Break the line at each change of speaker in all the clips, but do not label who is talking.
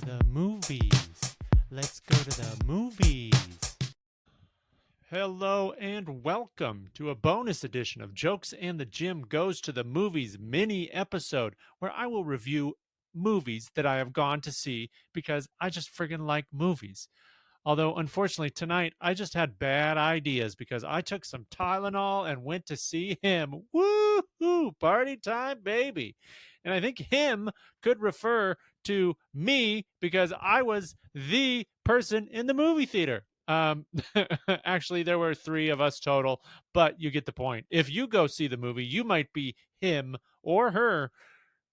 the movies. Let's go to the movies. Hello and welcome to a bonus edition of Jokes and the Gym Goes to the Movies mini episode where I will review movies that I have gone to see because I just friggin' like movies. Although, unfortunately, tonight I just had bad ideas because I took some Tylenol and went to see him. Woo-hoo! Party time, baby. And I think him could refer to me because I was the person in the movie theater. Actually, there were three of us total, but you get the point. If you go see the movie, you might be him or her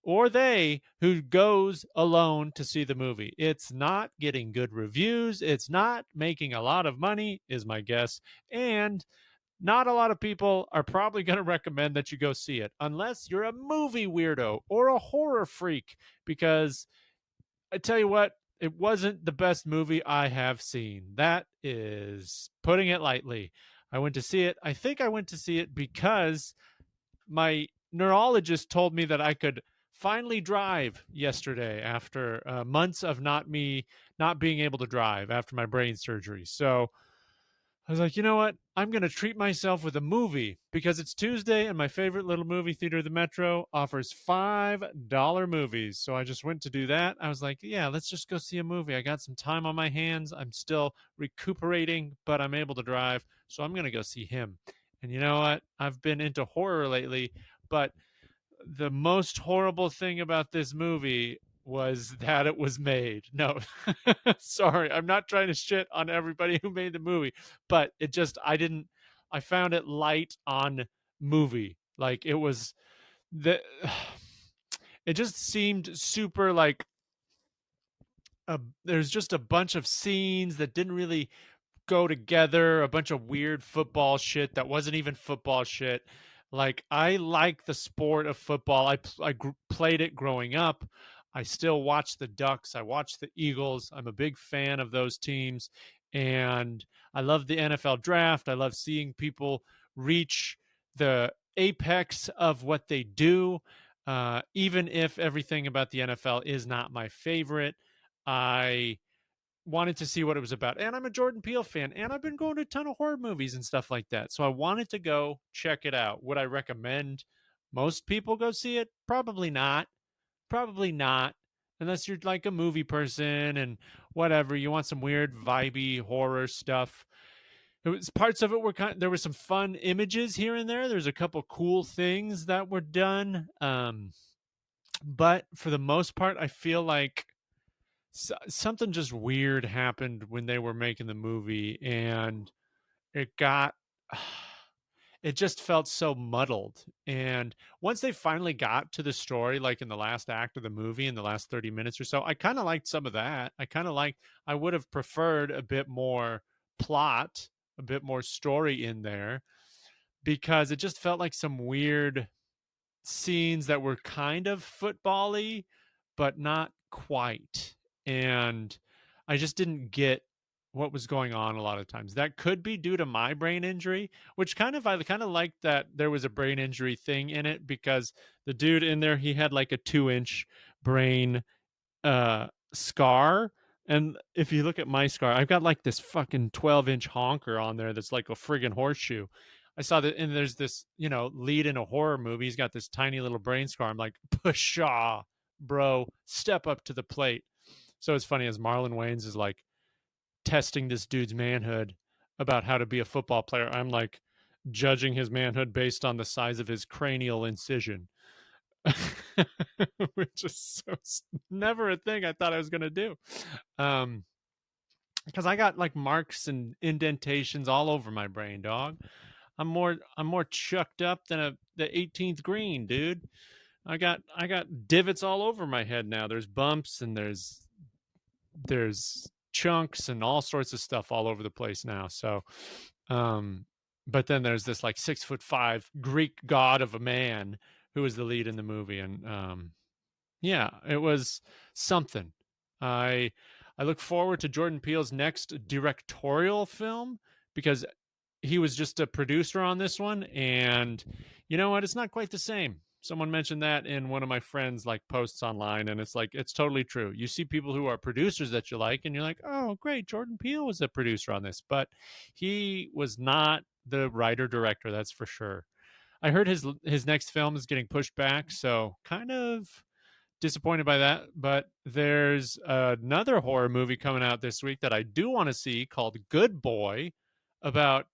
or they who goes alone to see the movie. It's not getting good reviews. It's not making a lot of money, is my guess. And not a lot of people are probably going to recommend that you go see it unless you're a movie weirdo or a horror freak. Because I tell you what, it wasn't the best movie I have seen. That is putting it lightly. I went to see it. I think I went to see it because my neurologist told me that I could finally drive yesterday after months of not being able to drive after my brain surgery. So I was like, you know what? I'm going to treat myself with a movie because it's Tuesday and my favorite little movie theater, the Metro, offers $5 movies. So I just went to do that. I was like, yeah, let's just go see a movie. I got some time on my hands. I'm still recuperating, but I'm able to drive. So I'm going to go see him. And you know what? I've been into horror lately, but the most horrible thing about this movie was that it was made. No, sorry, I'm not trying to shit on everybody who made the movie, but I found it light on movie. Like it was the, it just seemed super like, there's just a bunch of scenes that didn't really go together, a bunch of weird football shit that wasn't even football shit. Like I like the sport of football. Played it growing up. I still watch the Ducks. I watch the Eagles. I'm a big fan of those teams, and I love the NFL draft. I love seeing people reach the apex of what they do. Even if everything about the NFL is not my favorite, I wanted to see what it was about. And I'm a Jordan Peele fan, and I've been going to a ton of horror movies and stuff like that. So I wanted to go check it out. Would I recommend most people go see it? Probably not. Probably not. Unless you're like a movie person and whatever, you want some weird vibey horror stuff. It was parts of it were there were some fun images here and there. There's a couple cool things that were done. But for the most part, I feel like something just weird happened when they were making the movie, and it got it just felt so muddled. And once they finally got to the story, like in the last act of the movie, in the last 30 minutes or so, I kind of liked some of that. I would have preferred a bit more plot, a bit more story in there, because it just felt like some weird scenes that were kind of football-y, but not quite. And I just didn't get what was going on a lot of times. That could be due to my brain injury, which I kind of liked that there was a brain injury thing in it, because the dude in there, he had like a 2-inch brain scar. And if you look at my scar, I've got like this fucking 12-inch honker on there that's like a friggin' horseshoe. I saw that, and there's this, lead in a horror movie. He's got this tiny little brain scar. I'm like, pshaw, bro, step up to the plate. So it's funny as Marlon Wayans is like testing this dude's manhood about how to be a football player. I'm like judging his manhood based on the size of his cranial incision, which is never a thing I thought I was going to do. Because I got like marks and indentations all over my brain, dog. I'm more chucked up than the 18th green, dude. I got divots all over my head now. There's bumps and there's chunks and all sorts of stuff all over the place now. So, but then there's this like 6'5" Greek god of a man who is the lead in the movie, and yeah, it was something. I look forward to Jordan Peele's next directorial film, because he was just a producer on this one, and you know what? It's not quite the same. someone mentioned that in one of my friends like posts online, and it's like it's totally true. You see people who are producers that you like, and you're like, oh great, Jordan Peele was a producer on this, but he was not the writer director, that's for sure. I heard his next film is getting pushed back, so kind of disappointed by that. But there's another horror movie coming out this week that I do want to see called Good Boy, about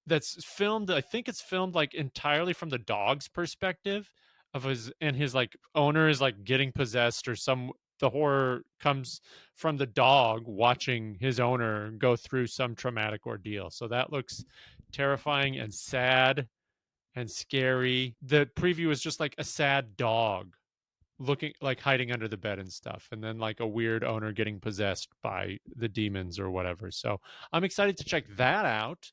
that's filmed, I think it's filmed like entirely from the dog's perspective of his like owner is like getting possessed or some, the horror comes from the dog watching his owner go through some traumatic ordeal. So that looks terrifying and sad and scary. The preview is just like a sad dog looking like hiding under the bed and stuff, and then like a weird owner getting possessed by the demons or whatever. So I'm excited to check that out.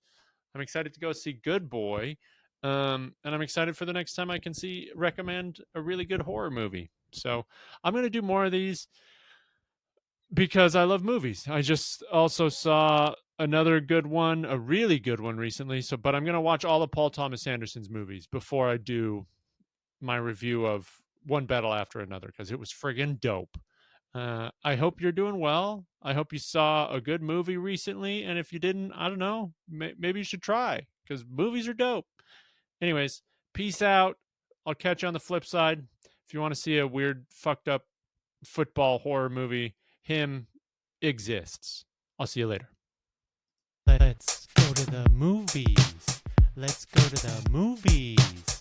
I'm excited to go see Good Boy. And I'm excited for the next time I can recommend a really good horror movie. So I'm going to do more of these because I love movies. I just also saw another good one, a really good one recently. So, but I'm going to watch all of Paul Thomas Anderson's movies before I do my review of One Battle After Another, because it was friggin' dope. I hope you're doing well. I hope you saw a good movie recently. And if you didn't, I don't know, maybe you should try, because movies are dope. Anyways, peace out. I'll catch you on the flip side. If you want to see a weird, fucked up football horror movie, him exists. I'll see you later. Let's go to the movies. Let's go to the movies.